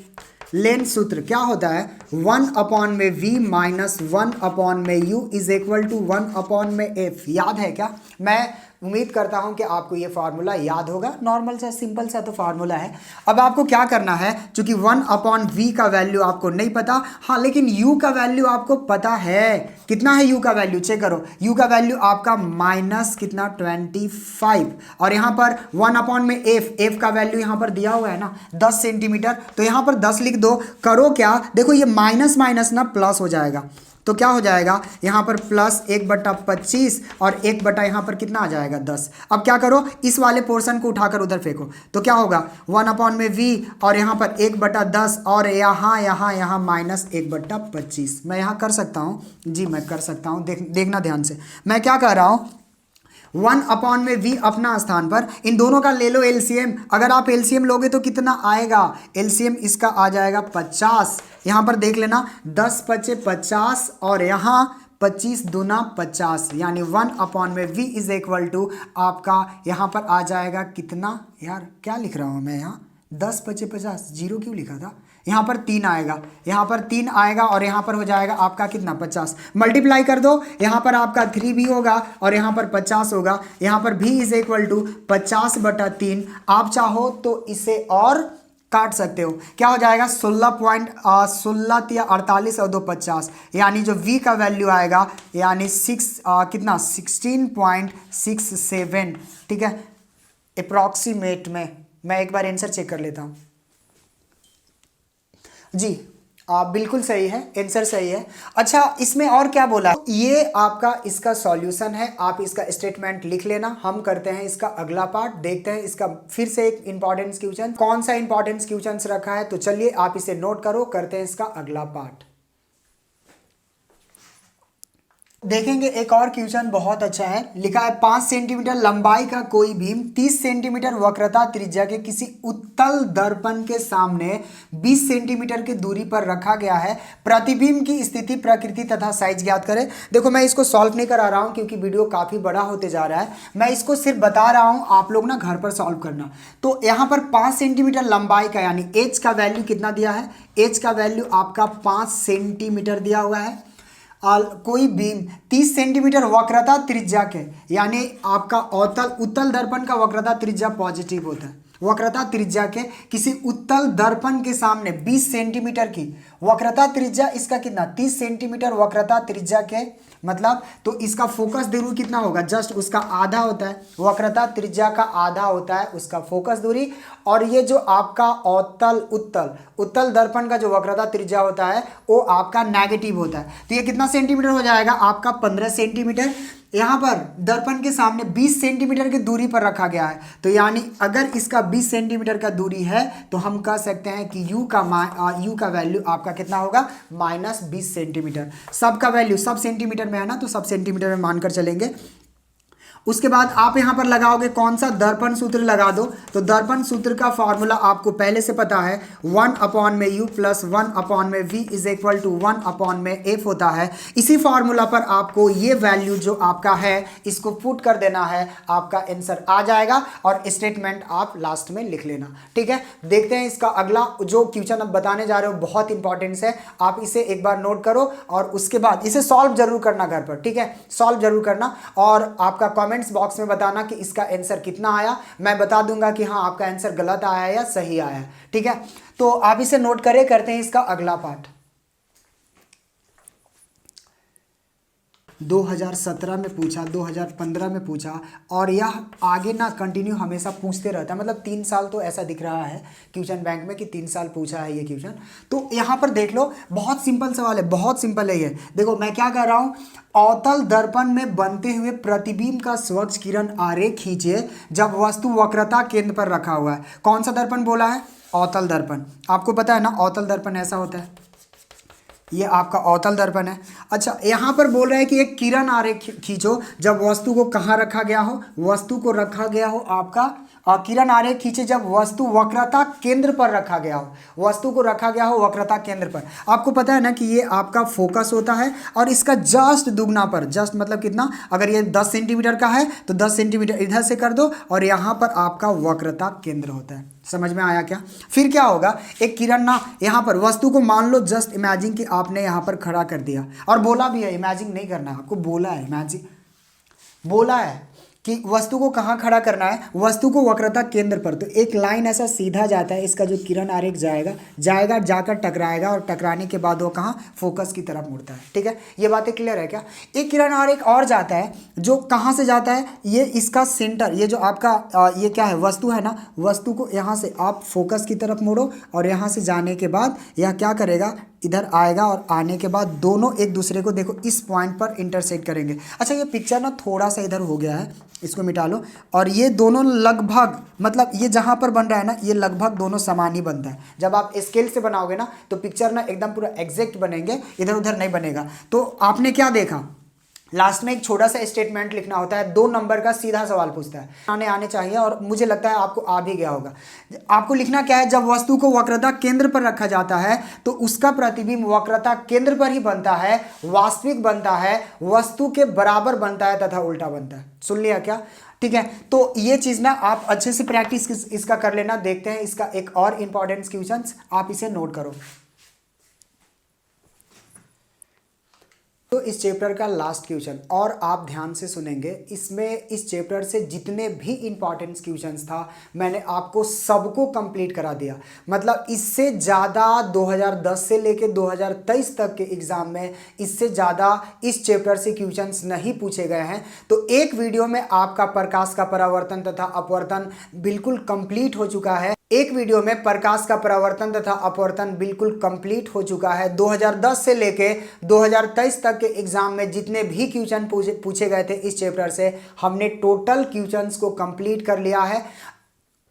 A: लेंस सूत्र क्या होता है? 1/v minus 1/u is equal to 1/f। याद है क्या? मैं उम्मीद करता हूं कि आपको ये फार्मूला याद होगा। नॉर्मल सा सिंपल सा तो फार्मूला है। अब आपको क्या करना है, क्योंकि 1/v का वैल्यू आपको नहीं पता, हाँ लेकिन u का वैल्यू आपको पता है। कितना है u का वैल्यू? चेक करो, u का वैल्यू आपका माइनस कितना? 25। और यहाँ पर 1/f का वैल्यू यहाँ पर दिया हुआ है ना 10 सेंटीमीटर, तो यहाँ पर 10 लिख दो। करो क्या? देखो ये माइनस माइनस ना प्लस हो जाएगा, तो क्या हो जाएगा यहाँ पर प्लस 1/25 और 1 यहाँ पर कितना आ जाएगा 10। अब क्या करो, इस वाले पोर्शन को उठाकर उधर फेंको तो क्या होगा 1/v और यहाँ पर 1/10 और यहाँ यहाँ यहाँ -1/25। मैं यहाँ कर सकता हूँ जी, मैं कर सकता हूँ, देखना ध्यान से मैं क्या कर रहा हूँ। 1/v अपना स्थान पर, इन दोनों का ले लो एलसीएम। अगर आप एलसीएम लोगे तो कितना आएगा, एलसीएम इसका आ जाएगा 50। यहाँ पर देख लेना 10 × 50 और यहाँ 25 दूना 50, यानी 1/v इज इक्वल टू आपका यहाँ पर आ जाएगा कितना, यार क्या लिख रहा हूँ मैं यहाँ, 10 × 50, जीरो क्यों लिखा था, यहाँ पर 3 आएगा, यहाँ पर 3 आएगा और यहाँ पर हो जाएगा आपका कितना 50। मल्टीप्लाई कर दो, यहाँ पर आपका 3 भी होगा और यहाँ पर 50 होगा। यहाँ पर v इज इक्वल टू 50/3। आप चाहो तो इसे और काट सकते हो, क्या हो जाएगा 16 या 48 और 2 50, यानी जो v का वैल्यू आएगा यानी कितना 16.67। ठीक है, अप्रॉक्सीमेट में मैं एक बार आंसर चेक कर लेता हूँ जी। बिल्कुल सही है, आंसर सही है। अच्छा, इसमें और क्या बोला, ये आपका इसका सॉल्यूशन है, आप इसका स्टेटमेंट लिख लेना। हम करते हैं इसका अगला पार्ट, देखते हैं इसका फिर से एक इंपॉर्टेंस क्वेश्चन, कौन सा इंपॉर्टेंस क्वेश्चन रखा है, तो चलिए आप इसे नोट करो, करते हैं इसका अगला पार्ट। देखेंगे एक और क्वेश्चन बहुत अच्छा है, लिखा है 5 सेंटीमीटर लंबाई का कोई बीम 30 सेंटीमीटर वक्रता त्रिज्या के किसी उत्तल दर्पण के सामने 20 सेंटीमीटर की दूरी पर रखा गया है। प्रतिबिंब की स्थिति, प्रकृति तथा साइज ज्ञात करें। देखो मैं इसको सॉल्व नहीं करा रहा हूं क्योंकि वीडियो काफी बड़ा होते जा रहा है, मैं इसको सिर्फ बता रहा हूं, आप लोग ना घर पर सॉल्व करना। तो यहाँ पर 5 सेंटीमीटर लंबाई का यानी एच का वैल्यू कितना दिया है, एच का वैल्यू आपका 5 सेंटीमीटर दिया हुआ है। कोई बीम 30 सेंटीमीटर वक्रता त्रिज्या के, यानी आपका उत्तल दर्पण का वक्रता त्रिज्या पॉजिटिव होता है, वक्रता त्रिज्या के किसी उत्तल दर्पण के सामने 20 सेंटीमीटर की वक्रता त्रिज्या, इसका कितना 30 सेंटीमीटर वक्रता त्रिज्या के, मतलब तो इसका फोकस दूरी कितना होगा, जस्ट उसका आधा होता है, वक्रता त्रिज्या का आधा होता है उसका फोकस दूरी। और ये जो आपका उत्तल दर्पण का जो वक्रता त्रिज्या होता है वो आपका नेगेटिव होता है। तो ये कितना सेंटीमीटर हो जाएगा आपका 15 सेंटीमीटर। यहाँ पर दर्पण के सामने 20 सेंटीमीटर की दूरी पर रखा गया है, तो यानी अगर इसका 20 सेंटीमीटर का दूरी है तो हम कह सकते हैं कि u का वैल्यू आपका कितना होगा -20 सेंटीमीटर। सब का वैल्यू सब सेंटीमीटर में है ना, तो सब सेंटीमीटर में मानकर चलेंगे। उसके बाद आप यहाँ पर लगाओगे कौन सा, दर्पण सूत्र लगा दो। तो दर्पण सूत्र का फॉर्मूला आपको पहले से पता है, 1/u + 1/v is equal to 1/f होता है। इसी फॉर्मूला पर आपको ये वैल्यू जो आपका है इसको पुट कर देना है, आपका आंसर आ जाएगा और स्टेटमेंट आप लास्ट में लिख लेना। ठीक है, देखते हैं इसका अगला जो क्वेश्चन अब बताने जा रहे हो, बहुत इंपॉर्टेंट है, आप इसे एक बार नोट करो और उसके बाद इसे सॉल्व जरूर करना घर पर। ठीक है, सॉल्व जरूर करना और आपका कमेंट्स बॉक्स में बताना कि इसका आंसर कितना आया। मैं बता दूंगा कि हाँ आपका आंसर गलत आया या सही आया। ठीक है, तो आप इसे नोट करें, करते हैं इसका अगला पार्ट। 2017 में पूछा, 2015 में पूछा और यह आगे ना कंटिन्यू हमेशा पूछते रहता है, मतलब 3 साल तो ऐसा दिख रहा है क्वेश्चन बैंक में कि 3 साल पूछा है ये क्वेश्चन। तो यहाँ पर देख लो, बहुत सिंपल सवाल है, बहुत सिंपल है ये। देखो मैं क्या कर रहा हूँ, अवतल दर्पण में बनते हुए प्रतिबिंब का स्वच्छ किरण आरेख खींचिए जब वस्तु वक्रता केंद्र पर रखा हुआ है। कौन सा दर्पण बोला है, अवतल दर्पण। आपको पता है ना अवतल दर्पण ऐसा होता है, ये आपका अवतल दर्पण है। अच्छा, यहाँ पर बोल रहा है कि एक किरण आरेख खींचो जब वस्तु को कहाँ रखा गया हो, वस्तु को रखा गया हो आपका किरण आरेख खींचे जब वस्तु वक्रता केंद्र पर रखा गया हो, वस्तु को रखा गया हो वक्रता केंद्र पर। आपको पता है ना कि ये आपका फोकस होता है और इसका जस्ट दुगना पर, जस्ट मतलब कितना, अगर ये 10 सेंटीमीटर का है तो 10 सेंटीमीटर इधर से कर दो और यहाँ पर आपका वक्रता केंद्र होता है। समझ में आया क्या? फिर क्या होगा, एक किरण ना यहाँ पर वस्तु को मान लो, जस्ट इमेजिन कि आपने यहाँ पर खड़ा कर दिया और बोला भी है, इमेजिन नहीं करना आपको, बोला है, इमेजिन बोला है कि वस्तु को कहाँ खड़ा करना है, वस्तु को वक्रता केंद्र पर। तो एक लाइन ऐसा सीधा जाता है, इसका जो किरण आरेख जाएगा जाकर टकराएगा और टकराने के बाद वो कहाँ, फोकस की तरफ मुड़ता है। ठीक है, ये बातें क्लियर है क्या। एक किरण आरेख और जाता है जो कहाँ से जाता है, ये इसका सेंटर, ये जो आपका ये क्या है, वस्तु है ना, वस्तु को यहाँ से आप फोकस की तरफ मोड़ो और यहाँ से जाने के बाद यह क्या करेगा, इधर आएगा और आने के बाद दोनों एक दूसरे को देखो इस पॉइंट पर इंटरसेक्ट करेंगे। अच्छा, ये पिक्चर ना थोड़ा सा इधर हो गया है, इसको मिटा लो। और ये दोनों लगभग, मतलब ये जहाँ पर बन रहा है ना, ये लगभग दोनों समान ही बनता है। जब आप स्केल से बनाओगे ना तो पिक्चर ना एकदम पूरा एग्जैक्ट बनेंगे, इधर उधर नहीं बनेगा। तो आपने क्या देखा, लास्ट में एक छोटा सा स्टेटमेंट लिखना होता है, 2 नंबर का सीधा सवाल पूछता है, आने चाहिए, और मुझे लगता है आपको आ भी गया होगा। आपको लिखना क्या है, जब वस्तु को वक्रता केंद्र पर रखा जाता है तो उसका प्रतिबिंब वक्रता केंद्र पर ही बनता है, वास्तविक बनता है, वस्तु के बराबर बनता है तथा उल्टा बनता है। सुन लिया क्या। ठीक है, तो ये चीज ना आप अच्छे से प्रैक्टिस इसका कर लेना। देखते हैं इसका एक और इंपॉर्टेंट क्वेश्चन, आप इसे नोट करो। तो इस चैप्टर का लास्ट क्वेश्चन, और आप ध्यान से सुनेंगे, इसमें इस चैप्टर से जितने भी इंपॉर्टेंट क्वेश्चंस था मैंने आपको सबको कंप्लीट करा दिया। मतलब इससे ज़्यादा 2010 से लेके 2023 तक के एग्जाम में इससे ज़्यादा इस चैप्टर से क्वेश्चंस नहीं पूछे गए हैं। तो एक वीडियो में आपका प्रकाश का परावर्तन तथा अपवर्तन बिल्कुल कंप्लीट हो चुका है। एक वीडियो में प्रकाश का परावर्तन तथा अपवर्तन बिल्कुल कंप्लीट हो चुका है। 2010 से लेके 2023 तक के एग्जाम में जितने भी क्वेश्चन पूछे गए थे इस चैप्टर से, हमने टोटल क्वेश्चंस को कंप्लीट कर लिया है।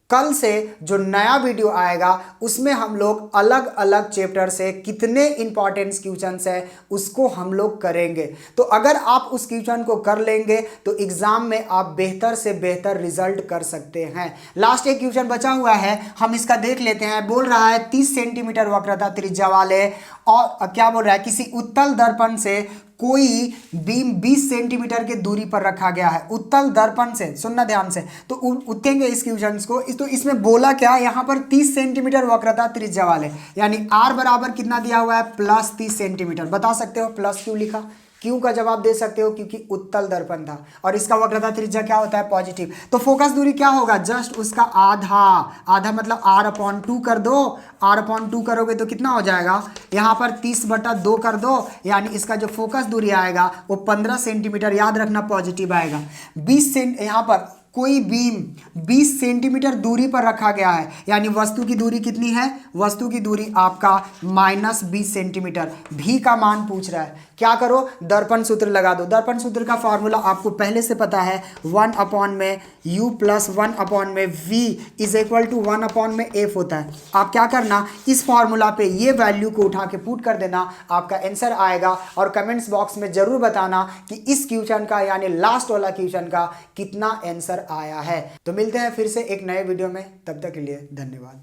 A: कल से जो नया वीडियो आएगा उसमें हम लोग अलग अलग चैप्टर से कितने इंपॉर्टेंट क्वेश्चंस है उसको हम लोग करेंगे। तो अगर आप उस क्वेश्चन को कर लेंगे तो एग्जाम में आप बेहतर से बेहतर रिजल्ट कर सकते हैं। लास्ट एक क्वेश्चन बचा हुआ है, हम इसका देख लेते हैं। बोल रहा है 30 सेंटीमीटर वक्रता त्रिज्या वाले, और क्या बोल रहा है, किसी उत्तल दर्पण से कोई बीम 20 सेंटीमीटर के दूरी पर रखा गया है। उत्तल दर्पण से, सुनना ध्यान से, तो उठेंगे इस क्वेश्चन को। तो इसमें बोला क्या, यहाँ पर 30 सेंटीमीटर वक्रता त्रिज्या वाले, यानी आर बराबर कितना दिया हुआ है, प्लस 30 सेंटीमीटर। बता सकते हो प्लस क्यों लिखा, क्यों का जवाब दे सकते हो, क्योंकि उत्तल दर्पण था और इसका वक्रता त्रिज्या क्या होता है, पॉजिटिव। तो फोकस दूरी क्या होगा, जस्ट उसका आधा मतलब r/2 कर दो। r/2 करोगे तो कितना हो जाएगा, यहाँ पर 30/2 कर दो, यानी इसका जो फोकस दूरी आएगा वो 15 सेंटीमीटर। याद रखना पॉजिटिव आएगा। 20 सेंट यहाँ पर कोई बीम 20 सेंटीमीटर दूरी पर रखा गया है, यानी वस्तु की दूरी कितनी है, वस्तु की दूरी आपका -20 सेंटीमीटर। भी का मान पूछ रहा है, क्या करो, दर्पण सूत्र लगा दो। दर्पण सूत्र का फॉर्मूला आपको पहले से पता है, 1/u + 1/v = 1/f होता है। आप क्या करना, इस फॉर्मूला पे ये वैल्यू को उठा के पुट कर देना, आपका आंसर आएगा। और कमेंट्स बॉक्स में जरूर बताना कि इस क्वेश्चन का, यानी लास्ट वाला क्वेश्चन का कितना आंसर आया है। तो मिलते हैं फिर से एक नए वीडियो में, तब तक के लिए धन्यवाद।